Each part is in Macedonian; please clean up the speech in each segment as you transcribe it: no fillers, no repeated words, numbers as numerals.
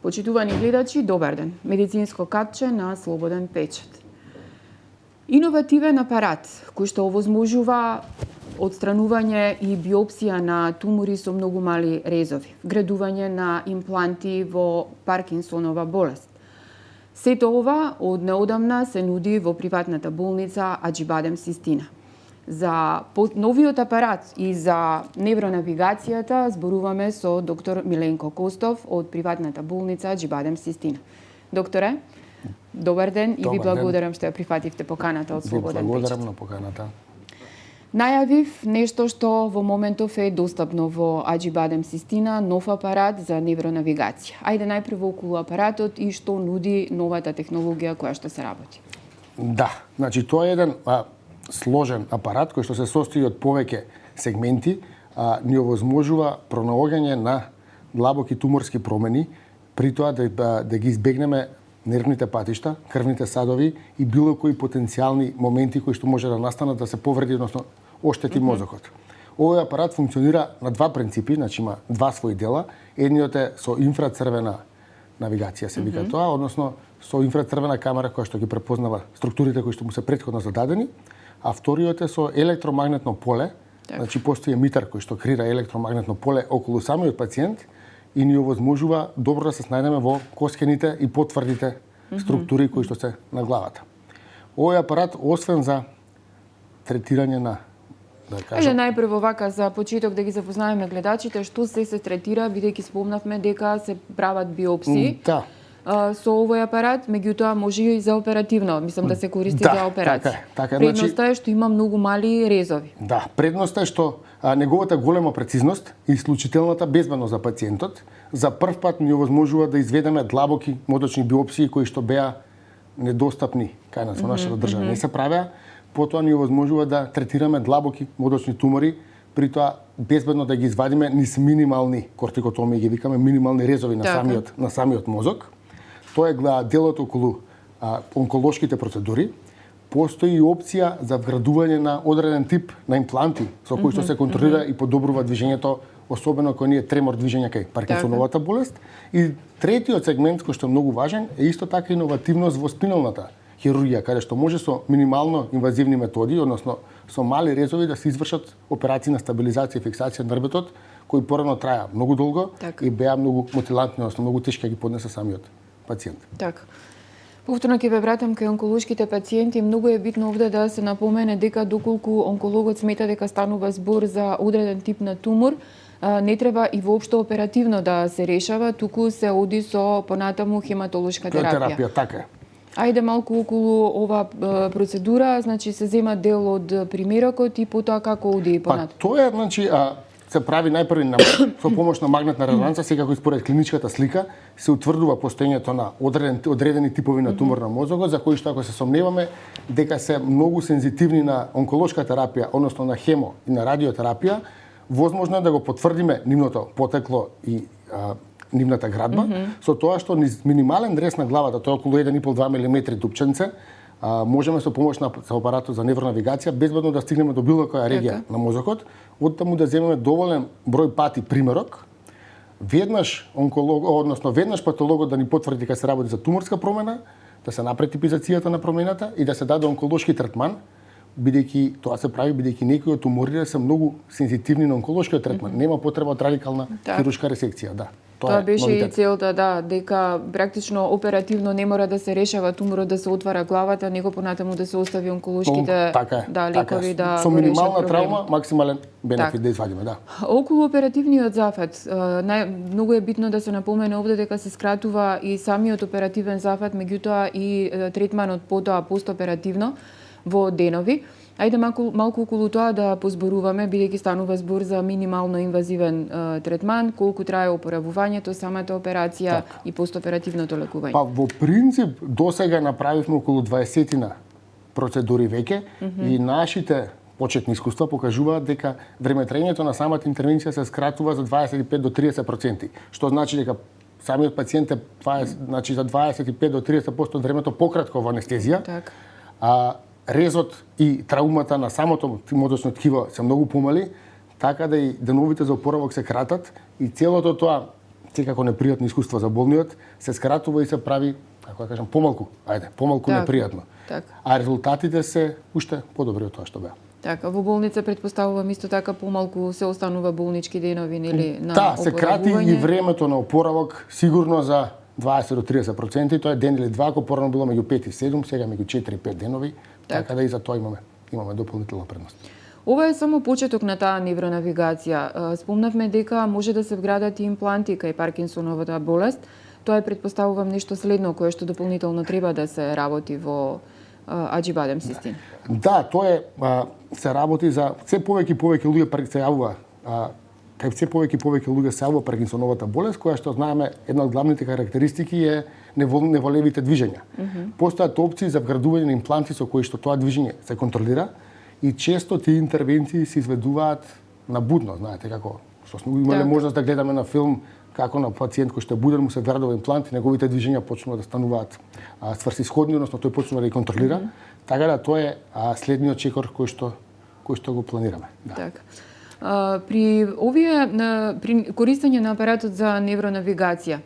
Почитувани гледачи, добар ден. Медицинско капче на слободен печат. Иновативен апарат кој што овозможува отстранување и биопсија на тумори со многу мали резови, вградување на импланти во Паркинсонова болест. Сето ова од неодамна се нуди во приватната болница Аџибадем Систина. За новиот апарат и за невронавигацијата зборуваме со доктор Миленко Костов од приватната болница Аџибадем Систина. Докторе, добар ден и ви благодарам што ја прифативте поканата од Слободен печат. Благодарам на поканата. Најавив нешто што во моментов е достапно во Аџибадем Систина, нов апарат за невронавигација. Ајде најпрво околу апаратот и што нуди новата технологија која што се работи. Да, значи тоа е еден сложен апарат кој што се состои од повеќе сегменти, ни овозможува пронаоѓање на длабоки туморски промени, при тоа да ги избегнеме нервните патишта, крвните садови и било кои потенцијални моменти кои што може да настанат да се повреди, односно оштети мозокот. Овој апарат функционира на два принципи, значи има два своји дела. Едниот е со инфрацрвена навигација се вика тоа, односно со инфрацрвена камера која што ги препознава структурите кои што му се претходно зададени, а вториот е со електромагнетно поле. Значи постои емитер кој што креира електромагнетно поле околу самиот пациент и ни овозможува добро да се снајдеме во коскените и потврдите структури кои што се на главата. Овој апарат освен за третирање на најпрво вака за почеток да ги запознаеме гледачите што се третира, бидејќи спомнавме дека се прават биопсии. Да. Со овој апарат, меѓутоа може и за оперативно, мислам да се користи за операција. Така, предноста е што има многу мали резови. Да, предноста е што неговата голема прецизност и исклучителната безбедност за пациентот за прв пат ни овозможува да изведеме длабоки мозочни биопсии кои што беа недостапни кај нас во нашата држава. Не се правеа, потоа ни овозможува да третираме длабоки мозочни тумори, при тоа безбедно да ги извадиме низ минимални кортикотомии, ги викаме минимални резови на самиот мозок. Тоа е делот околу онколошките процедури. Постои и опција за вградување на одреден тип на импланти со кои што се контролира и подобрува движењето, особено кога ние тремор движење кај Паркинсоновата болест. И третиот сегмент кој што е многу важен е исто така иновативност во спиналната хирургија, каде што може со минимално инвазивни методи, односно со мали резови да се извршат операции на стабилизација и фиксација на нрветот, кои порано траја многу долго и беа многу мутилантни, односно многу тешки ги поднесе самиот пациент. Така. Повторно ќе ве вратам кај онколошките пациенти. Многу е битно овде да се напомене дека доколку онкологот смета дека станува збор за одреден тип на тумор, не треба и воопшто оперативно да се решава, туку се оди со понатаму хематолошка терапија. Така е. Ајде малку околу ова процедура, значи се зема дел од примерокот и потоа како оди понатаму. Тоа е, значи, се прави најпрви со помош на магнетна резонанца, секако според клиничката слика се утврдува постоењето на одредени типови на тумор на мозокот, за кои што ако се сомневаме дека се многу сензитивни на онколошка терапија, односно на хемо и на радиотерапија, возможно е да го потврдиме нивното потекло и нивната градба, со тоа што низ минимален рез на главата, тоа е околу 1,5-2 мм дупченце, можеме со помош на апаратот за невронавигација безбедно да стигнеме до било која регија на мозокот, оттаму да земеме доволен број пати примерок, веднаш веднаш патологот да ни потврди кога се работи за туморска промена, да се направи типизацијата на промената и да се даде онколошки третман, бидејќи тоа се прави бидејќи некои од туморите се многу сензитивни на онколошкиот третман. Нема потреба од радикална хируршка ресекција, да. Тоа беше и целта, дека практично оперативно не мора да се решава туморот да се отвара главата, него понатаму да се остави онколошките лекови да со минимална травма, максимален бенефит да извадиме, да. Околу оперативниот зафат, многу е битно да се напомене овде дека се скратува и самиот оперативен зафат, меѓутоа и третманот потоа постоперативно во денови. Ајде малку околу тоа да позборуваме, бидејќи станува збор за минимално инвазивен третман, колку трае опоравувањето, самата операција и постоперативното лекување. Во принцип, досега направивме околу 20 процедури веќе и нашите почетни искуства покажуваат дека времетраењето на самата интервенција се скратува за 25 до 30%, што значи дека самиот пациент е значи за 25 до 30% од времето пократко во анестезија. Резот и траумата на самото мозочно ткиво се многу помали, така да и деновите за опоравок се кратат и целото тоа секако непријатно искуство за болниот, се скратува и се прави, како да кажам, помалку непријатно. Така. А резултатите се уште подобри од тоа што беа. Така, во болница претпоставувам исто така помалку се останува болнички денови, нели, на Да, се крати и времето на опоравок сигурно за 20 до 30%, тоа е ден или два, ако порано било меѓу 5 и 7, сега меѓу 4 и 5 денови, така да и за тоа имаме дополнителна предност. Ова е само почеток на таа невронавигација. Спомнавме дека може да се вградат и импланти кај Паркинсоновата болест. Тоа е претпоставувам нешто следно кое што дополнително треба да се работи во Аџибадем Систин. Да, тоа е се работи за се повеќе и повеќе луѓе се јавува кај се повеќе и повеќе луѓе се јавува Паркинсоновата болест, која што знаеме една од главните карактеристики е неволевите движења. Постојат опции за вградување на импланти со кои што тоа движење се контролира и често тие интервенции се изведуваат на будно, знаете како што сме имале можност да гледаме на филм како на пациент кој што е буден му се вградува имплант и неговите движења почнува да стануваат сврсисходни, односно тој почнува да ги контролира. Така да тоа е следниот чекор кој што го планираме. Да. Така. При користење на апаратот за невронавигација,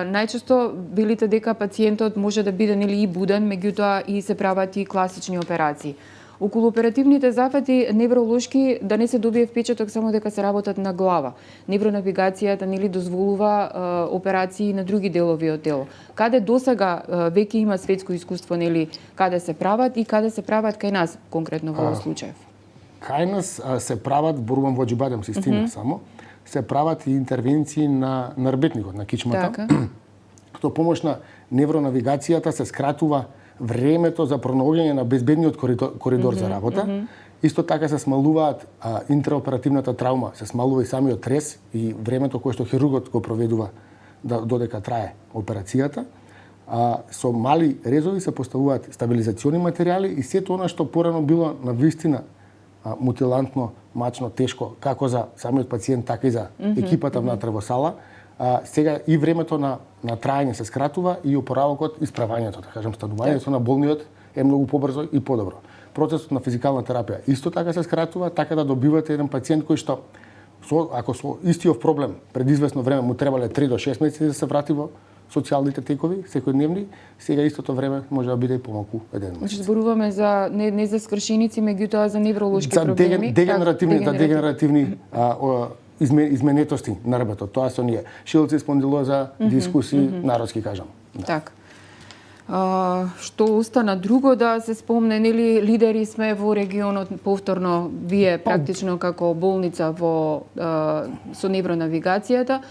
најчесто велите дека пациентот може да биде нели и буден, меѓутоа и се прават и класични операции. Околу оперативните зафати невролошки да не се добие впечаток само дека се работат на глава. Невронавигацијата нели дозволува операции на други делови од тело. Каде досега веќе има светско искуство нели каде се прават и каде се прават кај нас конкретно во овој случај? Кај нас се прават, борувам во Аџибадем Систина само, се прават и интервенции на рбетникот, на кичмата. Така. Со помош на невронавигацијата се скратува времето за пронаоѓање на безбедниот коридор за работа. Исто така се смалуваат интраоперативната траума, се смалува и самиот трес и времето кое што хирургот го проведува додека трае операцијата. Со мали резови се поставуваат стабилизациони материјали и сето она што порано било на вистина мутилантно, мачно, тешко, како за самиот пациент, така и за екипата внатре во сала, сега и времето на траење се скратува и опоравокот, исправањето, да кажам, станувањето на болниот е многу побрзо и подобро. Процесот на физикална терапија исто така се скратува, така да добивате еден пациент кој што ако со истиот проблем пред известно време му требале 3 до 6 месеци да се врати во социјалните текови, секојдневни, сега истото време може да биде и помалку еден месец. Значи зборуваме за не за скршеници, меѓутоа за невролошки проблеми, дегенеративни изменетости на рбетот. Тоа се оние шилци, спондилоза, дискуси, народски кажам. Да. Така. Што остана друго да се спомне, нели лидери сме во регионот повторно, вие практично како болница со невронавигацијата.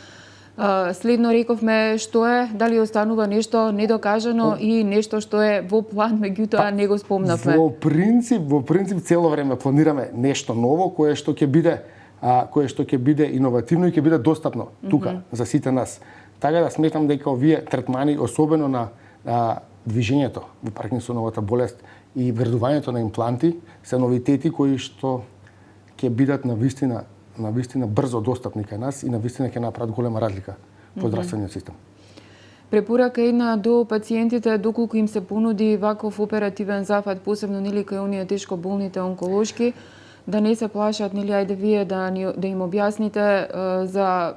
Следно рековме што е, дали останува нешто недокажано и нешто што е во план, меѓутоа не го спомнавме. Во принцип цело време планираме нешто ново кое што ќе биде иновативно и ќе биде достапно тука за сите нас. Така да сметам дека овие третмани, особено на движењето во Паркинсоновата болест и вградувањето на импланти се новитети кои што ќе бидат на вистина брзо достапни кај нас и на вистина ќе направат голема разлика во здравствениот систем. Препорака една до пациентите доколку им се понуди ваков оперативен зафат, посебно нели кај оние тешко болните онколошки, да не се плашат, нели, ајде вие да им објасните за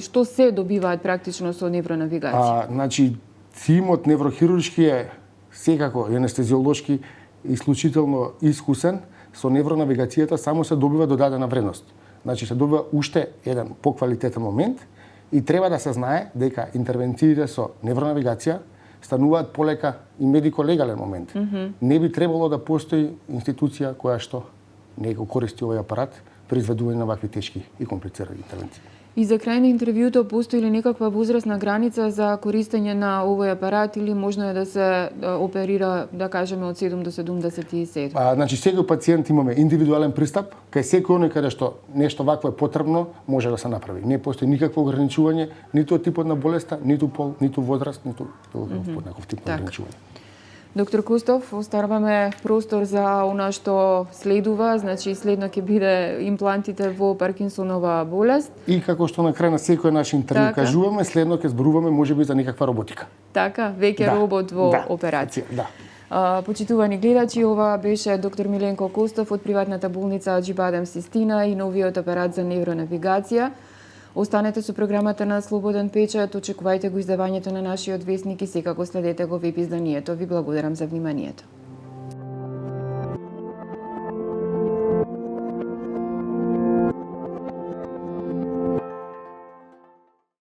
што се добиваат практично со невронавигација. Значи, тимот неврохируршки е секако анестезиолошки исклучително искусен. Со невронавигацијата само се добива додадена вредност. Значи се добива уште еден поквалитетен момент и треба да се знае дека интервенциите со невронавигација стануваат полека и медико-легален момент. Не би требало да постои институција која што не го користи овој апарат при изведување на вакви тешки и комплицирани интервенции. И за крај на интервјуто, постои ли некаква возрастна граница за користење на овој апарат или можно е да се оперира, да кажеме, од 7 до 77? Значи, секој пациент имаме индивидуален пристап, кај секој оној каде што нешто вакво е потребно, може да се направи. Не постои никакво ограничување, ниту од типот на болеста, ниту пол, ниту возраст, ниту некој тип на ограничување. Доктор Костов, оставаме простор за она што следува, значи следно ќе биде имплантите во Паркинсонова болест. И како што на крај на секој наш интервју кажуваме, следно ќе зборуваме можеби за некаква роботика. Така, веќе робот во операција. Да. Почитувани гледачи, ова беше доктор Миленко Костов од приватната болница Аџибадем Систина и новиот апарат за невронавигација. Останете со програмата на Слободен печат, очекувајте го издавањето на нашиот весник и секако следете го веб изданието. Ви благодарам за вниманието.